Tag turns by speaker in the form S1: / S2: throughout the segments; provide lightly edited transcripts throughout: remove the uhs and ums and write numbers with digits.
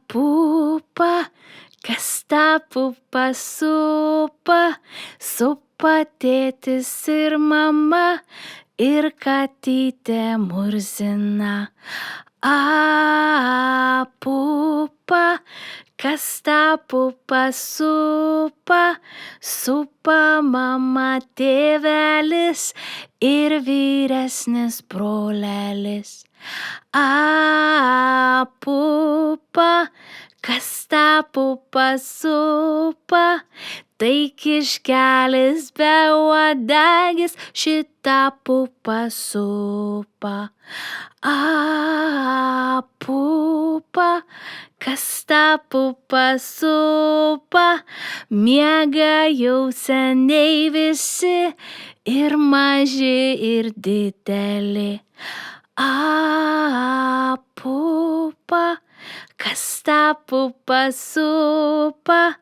S1: Pupa, kas tą pupą supa, supa tėtis ir mama, ir katytė murzina. Pupa, kas tą pupą supa, supa mama, tėvelis ir vyresnis brolelis. Pupa, kas tą pupą supa, tai kiškelis beuodegis šitą pupą supa. Pupa, kas tą pupą supa, miega jau seniai visi, ir maži, ir dideli. Pupa, kas tą pupą supa,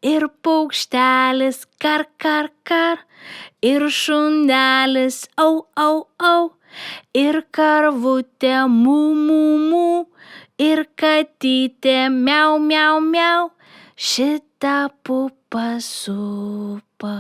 S1: ir paukštelis kar, kar, kar, ir šunelis au, au, au, ir karvutė mū, mū, mū, ir katytė miau, miau, miau, šitą pupą supa.